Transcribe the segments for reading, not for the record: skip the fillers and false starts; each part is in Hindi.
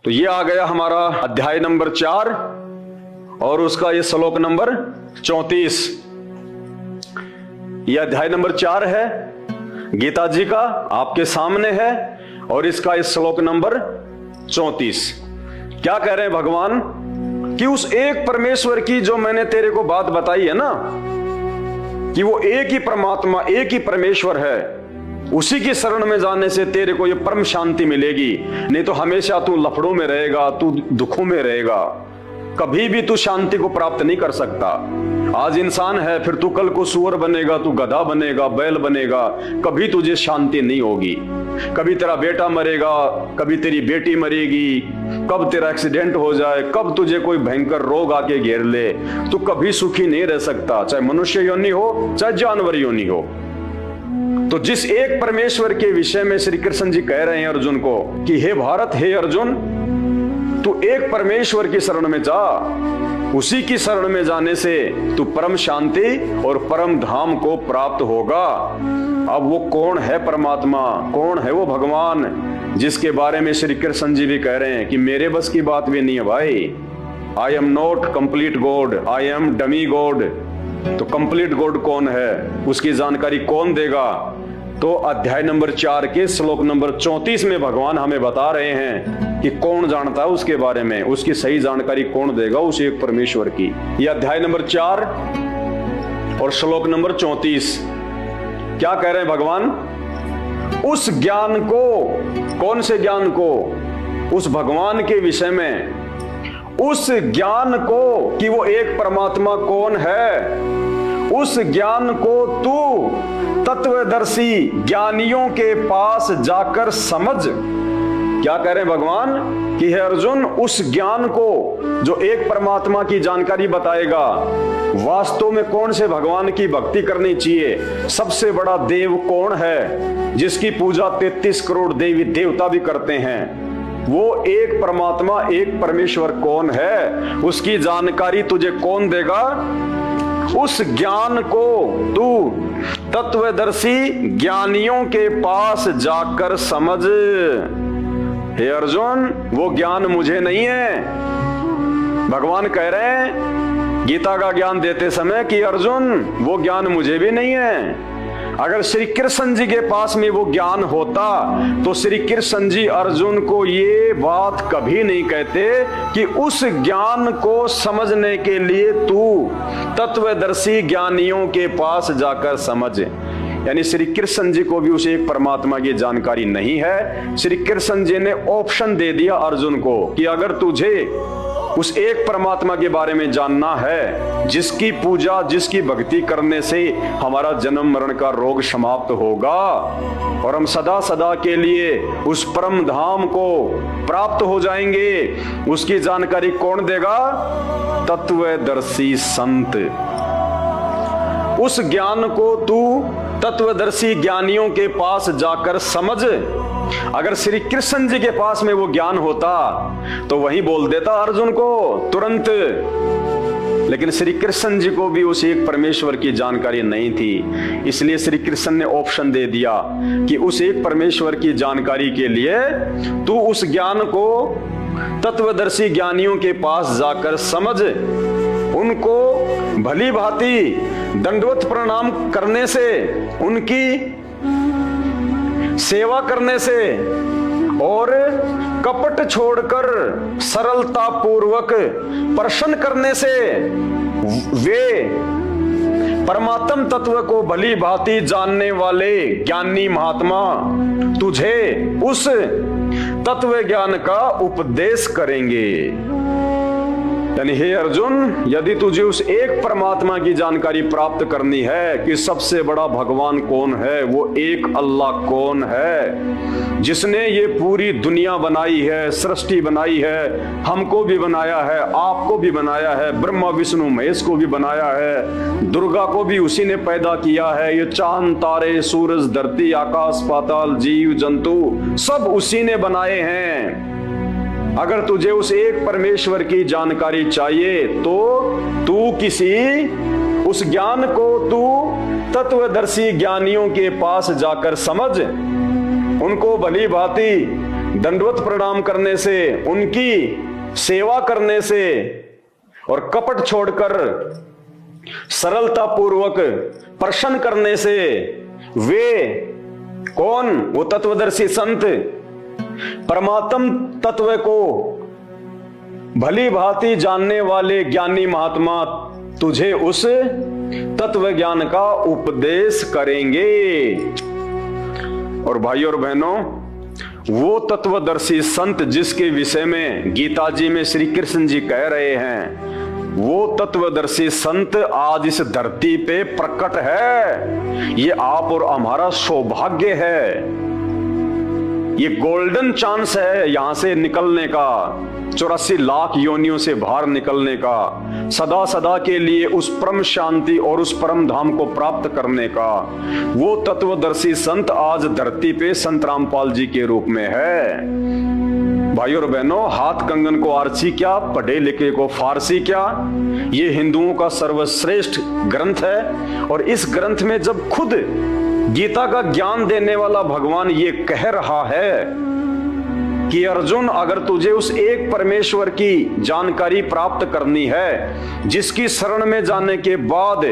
तो ये आ गया हमारा अध्याय नंबर 4 और उसका ये श्लोक नंबर 34। यह अध्याय नंबर 4 है, गीता जी का आपके सामने है, और इसका इस श्लोक नंबर 34। क्या कह रहे हैं भगवान कि उस एक परमेश्वर की जो मैंने तेरे को बात बताई है ना, कि वो एक ही परमात्मा, एक ही परमेश्वर है, उसी की शरण में जाने से तेरे को ये परम शांति मिलेगी। नहीं तो हमेशा तू लफड़ों में रहेगा, तू दुखों में रहेगा, कभी भी तू शांति को प्राप्त नहीं कर सकता। आज इंसान है, फिर तू कल को सूअर बनेगा, तू गधा बनेगा, बैल बनेगा, कभी तुझे शांति नहीं होगी। कभी तेरा बेटा मरेगा, कभी तेरी बेटी मरेगी, कब तेरा एक्सीडेंट हो जाए, कब तुझे कोई भयंकर रोग आके घेर ले, तू कभी सुखी नहीं रह सकता, चाहे मनुष्य योनि हो चाहे जानवर योनि हो। तो जिस एक परमेश्वर के विषय में श्री कृष्ण जी कह रहे हैं अर्जुन को कि हे भारत, हे अर्जुन, तू एक परमेश्वर की शरण में जा, उसी की शरण में जाने से तू परम शांति और परम धाम को प्राप्त होगा। अब वो कौन है परमात्मा, कौन है वो भगवान जिसके बारे में श्री कृष्ण जी भी कह रहे हैं कि मेरे बस की बात भी नहीं है भाई। I am not complete God, I am dummy God. तो कंप्लीट गॉड कौन है, उसकी जानकारी कौन देगा? तो अध्याय नंबर 4 के श्लोक नंबर 34 में भगवान हमें बता रहे हैं कि कौन जानता है उसके बारे में, उसकी सही जानकारी कौन देगा, उस एक परमेश्वर की। यह अध्याय नंबर 4 और श्लोक नंबर 34 क्या कह रहे हैं भगवान? उस ज्ञान को, कौन से ज्ञान को? उस भगवान के विषय में, उस ज्ञान को कि वो एक परमात्मा कौन है, उस ज्ञान को तू तत्वदर्शी ज्ञानियों के पास जाकर समझ। क्या कह रहे हैं भगवान कि हे अर्जुन, उस ज्ञान को जो एक परमात्मा की जानकारी बताएगा, वास्तव में कौन से भगवान की भक्ति करनी चाहिए, सबसे बड़ा देव कौन है जिसकी पूजा 33 करोड़ देवी देवता भी करते हैं, वो एक परमात्मा, एक परमेश्वर कौन है, उसकी जानकारी तुझे कौन देगा? उस ज्ञान को तू तत्वदर्शी ज्ञानियों के पास जाकर समझ। हे अर्जुन, वो ज्ञान मुझे नहीं है। भगवान कह रहे हैं गीता का ज्ञान देते समय कि अर्जुन, वो ज्ञान मुझे भी नहीं है। अगर श्री कृष्ण जी के पास में वो ज्ञान होता तो श्री कृष्ण जी अर्जुन को ये बात कभी नहीं कहते कि उस ज्ञान को समझने के लिए तू तत्वदर्शी ज्ञानियों के पास जाकर समझ। यानी श्री कृष्ण जी को भी उस एक परमात्मा की जानकारी नहीं है। श्री कृष्ण जी ने ऑप्शन दे दिया अर्जुन को कि अगर तुझे उस एक परमात्मा के बारे में जानना है, जिसकी पूजा, जिसकी भक्ति करने से हमारा जन्म मरण का रोग समाप्त होगा और हम सदा सदा के लिए उस परम धाम को प्राप्त हो जाएंगे, उसकी जानकारी कौन देगा? तत्वदर्शी संत। उस ज्ञान को तू तत्वदर्शी ज्ञानियों के पास जाकर समझ। अगर श्री कृष्ण जी के पास में वो ज्ञान होता तो वही बोल देता अर्जुन को तुरंत, लेकिन श्री कृष्ण जी को भी उस एक परमेश्वर की जानकारी नहीं थी। इसलिए श्री कृष्ण ने ऑप्शन दे दिया कि उस एक परमेश्वर की जानकारी के लिए तू उस ज्ञान को तत्वदर्शी ज्ञानियों के पास जाकर समझ। उनको भली भांति दंडवत प्रणाम करने से, उनकी सेवा करने से और कपट छोड़कर सरलता पूर्वक प्रश्न करने से वे परमात्म तत्व को भली भांति जानने वाले ज्ञानी महात्मा तुझे उस तत्व ज्ञान का उपदेश करेंगे। यानी हे अर्जुन, यदि तुझे उस एक परमात्मा की जानकारी प्राप्त करनी है कि सबसे बड़ा भगवान कौन है, वो एक अल्लाह कौन है, जिसने ये पूरी दुनिया बनाई है, सृष्टि बनाई है, हमको भी बनाया है, आपको भी बनाया है, ब्रह्मा विष्णु महेश को भी बनाया है, दुर्गा को भी उसी ने पैदा किया है, ये चांद तारे सूरज धरती आकाश पाताल जीव जंतु सब उसी ने बनाए हैं। अगर तुझे उस एक परमेश्वर की जानकारी चाहिए तो तू किसी उस ज्ञान को तू तत्वदर्शी ज्ञानियों के पास जाकर समझ, उनको भली भांति दंडवत प्रणाम करने से, उनकी सेवा करने से और कपट छोड़कर सरलता पूर्वक प्रश्न करने से वे कौन? वो तत्वदर्शी संत परमात्म तत्व को भली भांति जानने वाले ज्ञानी महात्मा तुझे उस तत्व ज्ञान का उपदेश करेंगे। और भाइयों और बहनों, वो तत्वदर्शी संत जिसके विषय में गीता जी में श्री कृष्ण जी कह रहे हैं, वो तत्वदर्शी संत आज इस धरती पे प्रकट है। ये आप और हमारा सौभाग्य है, ये गोल्डन चांस है यहां से निकलने का, 84 लाख योनियों से बाहर निकलने का, सदा सदा के लिए उस परम शांति और उस परम धाम को प्राप्त करने का। वो तत्वदर्शी संत आज धरती पे संत रामपाल जी के रूप में है। भाइयों और बहनों, हाथ कंगन को आरसी क्या, पढ़े लिखे को फारसी क्या, ये हिंदुओं का सर्वश्रेष्ठ ग्रंथ है। और इस ग्रंथ में जब खुद गीता का ज्ञान देने वाला भगवान ये कह रहा है कि अर्जुन, अगर तुझे उस एक परमेश्वर की जानकारी प्राप्त करनी है, जिसकी शरण में जाने के बाद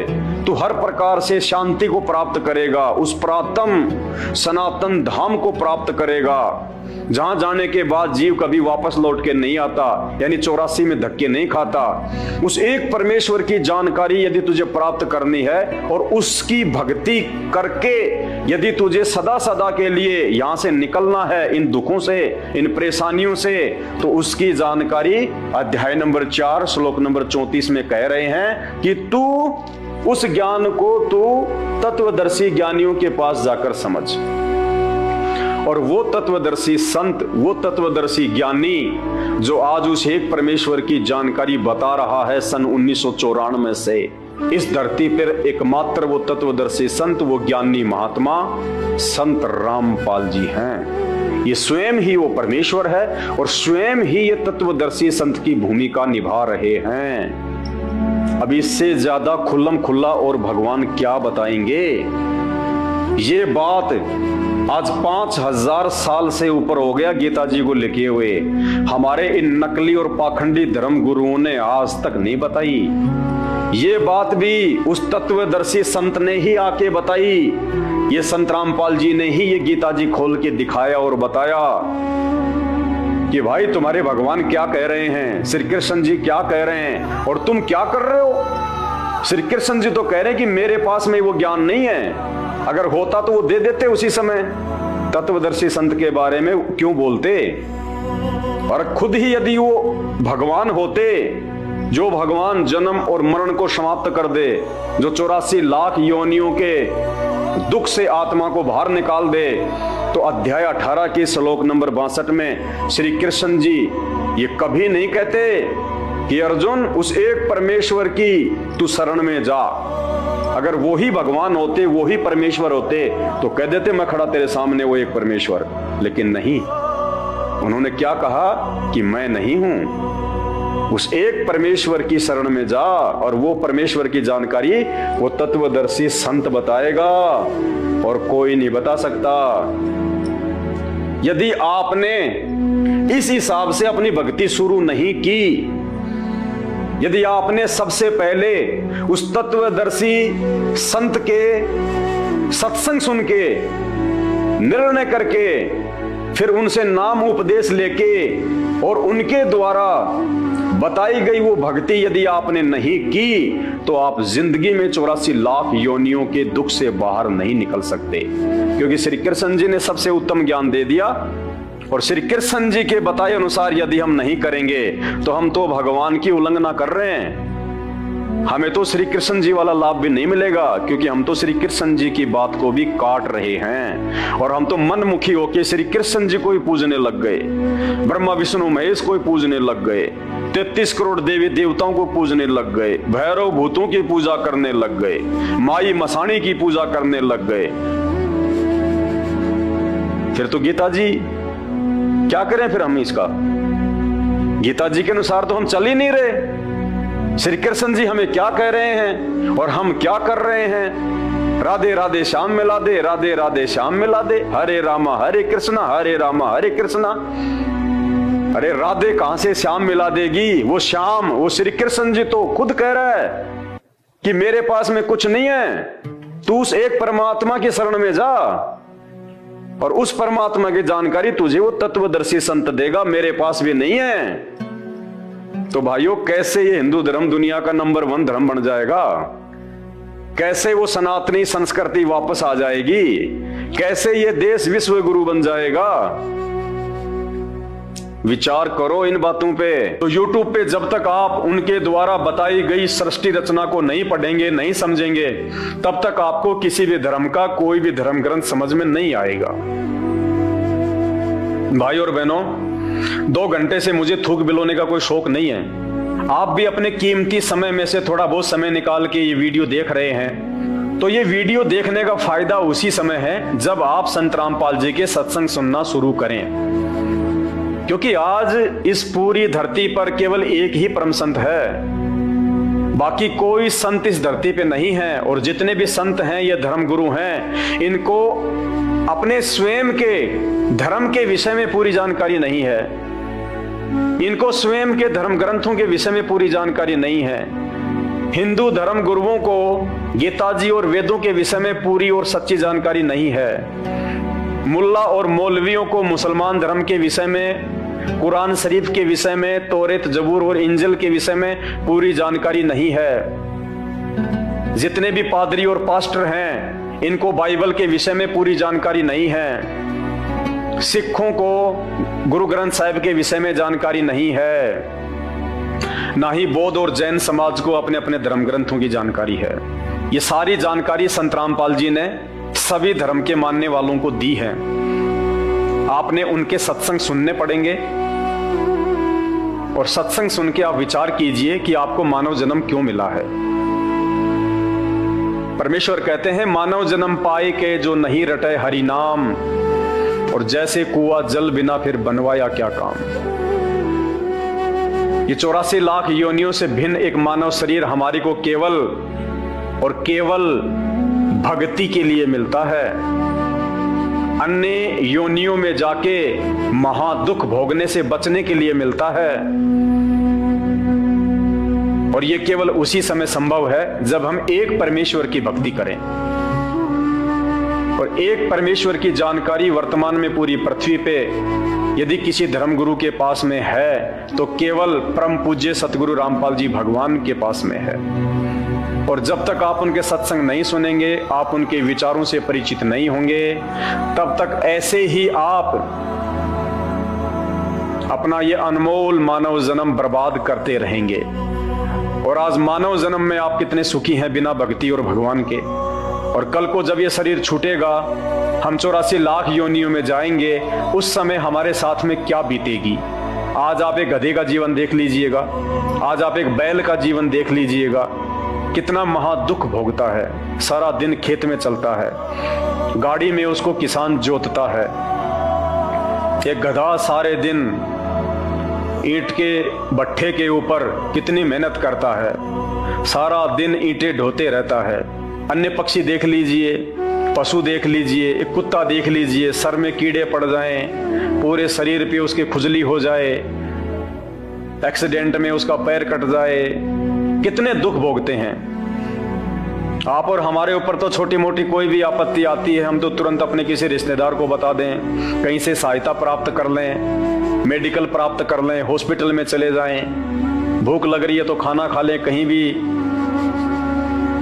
तू हर प्रकार से शांति को प्राप्त करेगा, उस प्रातम सनातन धाम को प्राप्त करेगा, जहां जाने के बाद जीव कभी वापस लौट के नहीं आता, यानी 84 में धक्के नहीं खाता। उस एक परमेश्वर की जानकारी यदि तुझे प्राप्त करनी है और उसकी भक्ति करके यदि तुझे सदा सदा के लिए यहां से निकलना है, इन दुखों से, इन परेशानियों से, तो उसकी जानकारी अध्याय नंबर 4 श्लोक नंबर 34 में कह रहे हैं कि तू उस ज्ञान को तू तत्वदर्शी ज्ञानियों के पास जाकर समझ। और वो तत्वदर्शी संत, वो तत्वदर्शी ज्ञानी जो आज उस एक परमेश्वर की जानकारी बता रहा है सन 1994 से, इस धरती पर एकमात्र वो तत्वदर्शी संत, वो ज्ञानी महात्मा संत रामपाल जी हैं। ये स्वयं ही वो परमेश्वर है और स्वयं ही ये तत्वदर्शी संत की भूमिका निभा रहे हैं। अब इससे ज्यादा खुल्लम खुल्ला और भगवान क्या बताएंगे? ये बात आज 5000 साल से ऊपर हो गया गीता जी को लिखे हुए, हमारे इन नकली और पाखंडी धर्म गुरुओं ने आज तक नहीं बताई। ये बात भी उस तत्वदर्शी संत ने ही आके बताई। ये संत रामपाल जी ने ही ये गीता जी खोल के दिखाया और बताया कि भाई तुम्हारे भगवान क्या कह रहे हैं, श्री कृष्ण जी क्या कह रहे हैं और तुम क्या कर रहे हो। श्री कृष्ण जी तो कह रहे हैं कि मेरे पास में वो ज्ञान नहीं है, अगर होता तो वो दे देते उसी समय। तत्वदर्शी संत के बारे में क्यों बोलते? और खुद ही यदि वो भगवान होते, जो भगवान जन्म और मरण को समाप्त कर दे, जो 84 लाख योनियों के दुख से आत्मा को बाहर निकाल दे, तो अध्याय 18 के श्लोक नंबर 62 में श्री कृष्ण जी ये कभी नहीं कहते कि अर्जुन उस एक परमेश्वर की तू शरण में जा। अगर वो ही भगवान होते, वो ही परमेश्वर होते, तो कह देते मैं खड़ा तेरे सामने वो एक परमेश्वर। लेकिन नहीं, उन्होंने क्या कहा कि मैं नहीं हूं, उस एक परमेश्वर की शरण में जा और वो परमेश्वर की जानकारी वो तत्वदर्शी संत बताएगा और कोई नहीं बता सकता। यदि आपने इस हिसाब से अपनी भक्ति शुरू नहीं की, यदि आपने सबसे पहले उस तत्वदर्शी संत के सत्संग सुन के निर्णय करके फिर उनसे नाम उपदेश लेके और उनके द्वारा बताई गई वो भक्ति यदि आपने नहीं की, तो आप जिंदगी में 84 लाख योनियों के दुख से बाहर नहीं निकल सकते। क्योंकि श्री कृष्ण जी ने सबसे उत्तम ज्ञान दे दिया और श्री कृष्ण जी के बताए अनुसार यदि हम नहीं करेंगे तो हम तो भगवान की उल्लंघना कर रहे हैं। हमें तो श्री कृष्ण जी वाला लाभ भी नहीं मिलेगा, क्योंकि हम तो श्री कृष्ण जी की बात को भी काट रहे हैं और हम तो मनमुखी होके श्री कृष्ण जी को ही पूजने लग गए, ब्रह्मा विष्णु महेश को ही पूजने लग गए, 33 करोड़ देवी देवताओं को पूजने लग गए, भैरव भूतों की पूजा करने लग गए, माई मसाणी की पूजा करने लग गए। फिर तो गीता जी क्या करें? फिर हम इसका गीता जी के अनुसार तो हम चल ही नहीं रहे। श्री कृष्ण जी हमें क्या कह रहे हैं और हम क्या कर रहे हैं? राधे राधे श्याम मिला दे, राधे राधे श्याम मिला दे, हरे रामा हरे कृष्णा, हरे रामा हरे कृष्णा। अरे राधे कहां से श्याम मिला देगी? वो श्याम, वो श्री कृष्ण जी तो खुद कह रहा है कि मेरे पास में कुछ नहीं है, तू उस एक परमात्मा की शरण में जा और उस परमात्मा की जानकारी तुझे वो तत्वदर्शी संत देगा, मेरे पास भी नहीं है। तो भाइयों, कैसे ये हिंदू धर्म दुनिया का नंबर 1 धर्म बन जाएगा? कैसे वो सनातनी संस्कृति वापस आ जाएगी? कैसे ये देश विश्व गुरु बन जाएगा? विचार करो इन बातों पे। तो YouTube पे जब तक आप उनके द्वारा बताई गई सृष्टि रचना को नहीं पढ़ेंगे, नहीं समझेंगे, तब तक आपको किसी भी धर्म का कोई भी धर्म ग्रंथ समझ में नहीं आएगा। भाई और बहनों, 2 घंटे से मुझे थूक बिलोने का कोई शौक नहीं है। आप भी अपने कीमती समय में से थोड़ा बहुत समय निकाल के ये वीडियो देख रहे हैं, तो ये वीडियो देखने का फायदा उसी समय है जब आप संत रामपाल जी के सत्संग सुनना शुरू करें। क्योंकि आज इस पूरी धरती पर केवल एक ही परम संत है, बाकी कोई संत इस धरती पे नहीं है। और जितने भी संत हैं, ये धर्म गुरु हैं, इनको अपने स्वयं के धर्म के विषय में पूरी जानकारी नहीं है, इनको स्वयं के धर्म ग्रंथों के विषय में पूरी जानकारी नहीं है। हिंदू धर्म गुरुओं को गीता जी और वेदों के विषय में पूरी और सच्ची जानकारी नहीं है। मुल्ला और मौलवियों को मुसलमान धर्म के विषय में, कुरान शरीफ के विषय में, तौरेत जबूर और इंजिल के विषय में पूरी जानकारी नहीं है। जितने भी पादरी और पास्टर हैं, इनको बाइबल के विषय में पूरी जानकारी नहीं है। सिखों को गुरु ग्रंथ साहिब के विषय में जानकारी नहीं है, ना ही बौद्ध और जैन समाज को अपने अपने धर्म ग्रंथों की जानकारी है। ये सारी जानकारी संत रामपाल जी ने सभी धर्म के मानने वालों को दी है। आपने उनके सत्संग सुनने पड़ेंगे और सत्संग सुन के आप विचार कीजिए कि आपको मानव जन्म क्यों मिला है। परमेश्वर कहते हैं, मानव जन्म पाए के जो नहीं रटे हरि नाम, और जैसे कुआं जल बिना फिर बनवाया क्या काम। ये 84 लाख योनियों से भिन्न एक मानव शरीर हमारी को केवल और केवल भक्ति के लिए मिलता है। अन्य योनियों में जाके महादुख भोगने से बचने के लिए मिलता है। और ये केवल उसी समय संभव है जब हम एक परमेश्वर की भक्ति करें। और एक परमेश्वर की जानकारी वर्तमान में पूरी पृथ्वी पे यदि किसी धर्मगुरु के पास में है तो केवल परम पूज्य सतगुरु रामपाल जी भगवान के पास में है। और जब तक आप उनके सत्संग नहीं सुनेंगे, आप उनके विचारों से परिचित नहीं होंगे, तब तक ऐसे ही आप अपना ये अनमोल मानव जन्म बर्बाद करते रहेंगे। और आज मानव जन्म में आप कितने सुखी हैं बिना भक्ति और भगवान के। और कल को जब ये शरीर छूटेगा, हम 84 लाख योनियों में जाएंगे, उस समय हमारे साथ में क्या बीतेगी। आज आप एक गधे का जीवन देख लीजिएगा, आज आप एक बैल का जीवन देख लीजिएगा, कितना महादुख भोगता है। सारा दिन खेत में चलता है, गाड़ी में उसको किसान जोतता है। एक गधा सारे दिन ईंट के भट्ठे के ऊपर कितनी मेहनत करता है, सारा दिन ईंटें ढोते रहता है। अन्य पक्षी देख लीजिए, पशु देख लीजिए, एक कुत्ता देख लीजिए, सर में कीड़े पड़ जाएं, पूरे शरीर पे उसके खुजली हो जाए, एक्सीडेंट में उसका पैर कट जाए, कितने दुख भोगते हैं। आप और हमारे ऊपर तो छोटी मोटी कोई भी आपत्ति आती है, हम तो तुरंत अपने किसी रिश्तेदार को बता दें, कहीं से सहायता प्राप्त कर लें, मेडिकल प्राप्त कर लें, हॉस्पिटल में चले जाएं। भूख लग रही है तो खाना खा लें, कहीं भी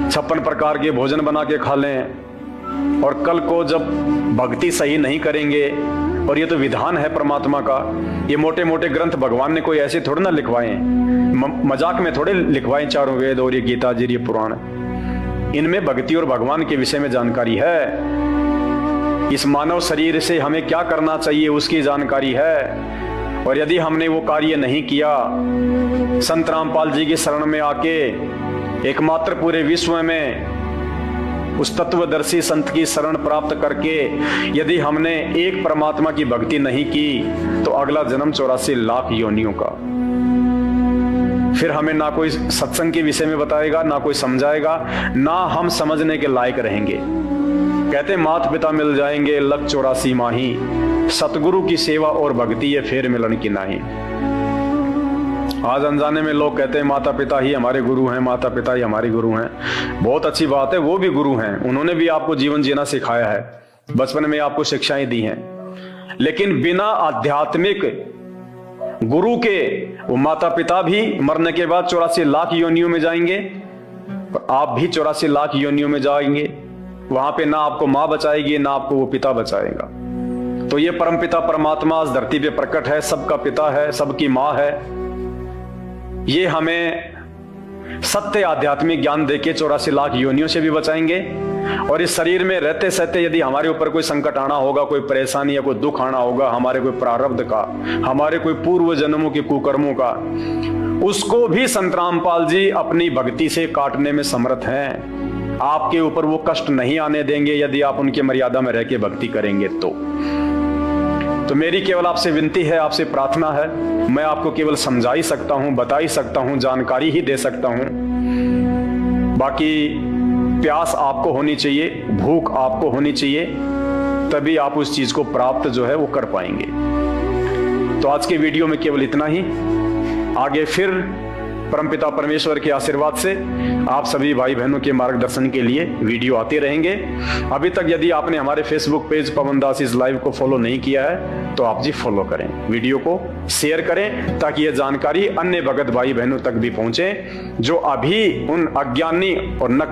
56 प्रकार के भोजन बना के खा लें। और कल को जब भक्ति सही नहीं करेंगे, और ये तो विधान है परमात्मा का, ये मोटे मोटे ग्रंथ भगवान ने कोई ऐसे थोड़े ना लिखवाए, मजाक में थोड़े लिखवाए। चारों वेद और ये गीता जी, ये पुराण, इनमें भक्ति और भगवान के विषय में जानकारी है। इस मानव शरीर से हमें क्या करना चाहिए उसकी जानकारी है। और यदि हमने वो कार्य नहीं किया, संत रामपाल जी की शरण में आके एकमात्र पूरे विश्व में उस तत्वदर्शी संत की शरण प्राप्त करके यदि हमने एक परमात्मा की भक्ति नहीं की, तो अगला जन्म 84 लाख योनियों का। फिर हमें ना कोई सत्संग के विषय में बताएगा, ना कोई समझाएगा, ना हम समझने के लायक रहेंगे। कहते माता पिता मिल जाएंगे लख 84 माही, सतगुरु की सेवा और भक्ति ये फेर मिलन की नाही। आज अनजाने में लोग कहते हैं माता पिता ही हमारे गुरु हैं, माता पिता ही हमारे गुरु हैं। बहुत अच्छी बात है, वो भी गुरु हैं, उन्होंने भी आपको जीवन जीना सिखाया है, बचपन में आपको शिक्षाएं दी हैं। लेकिन बिना आध्यात्मिक गुरु के वो माता पिता भी मरने के बाद 84 लाख योनियों में जाएंगे, आप भी 84 लाख योनियों में जाएंगे। वहां पे ना आपको मां बचाएगी, ना आपको वो पिता बचाएगा। तो ये परम पिता परमात्मा इस धरती पे प्रकट है, सबका पिता है, सबकी मां है। ये हमें सत्य आध्यात्मिक ज्ञान देके 84 लाख योनियों से भी बचाएंगे। और इस शरीर में रहते सहते यदि हमारे ऊपर कोई संकट आना होगा, कोई परेशानी या कोई दुख आना होगा, हमारे कोई प्रारब्ध का, हमारे कोई पूर्व जन्मों के कुकर्मों का, उसको भी संत रामपाल जी अपनी भक्ति से काटने में समर्थ हैं। आपके ऊपर वो कष्ट नहीं आने देंगे यदि आप उनके मर्यादा में रह के भक्ति करेंगे। तो मेरी केवल आपसे विनती है, आपसे प्रार्थना है, मैं आपको केवल समझा ही सकता हूं, बता ही सकता हूं, जानकारी ही दे सकता हूं। बाकी प्यास आपको होनी चाहिए, भूख आपको होनी चाहिए, तभी आप उस चीज को प्राप्त जो है वो कर पाएंगे। तो आज के वीडियो में केवल इतना ही। आगे फिर परमपिता परमेश्वर के आशीर्वाद से आप सभी भाई बहनों के मार्गदर्शन के लिए वीडियो आते रहेंगे। अभी तक यदि आपने हमारे Facebook page Pawan Das is live को फॉलो नहीं किया है तो आप जी फॉलो करें, वीडियो को शेयर करें, ताकि यह जानकारी अन्य भगत भाई बहनों तक भी पहुंचे जो अभी उन अज्ञानी और नकली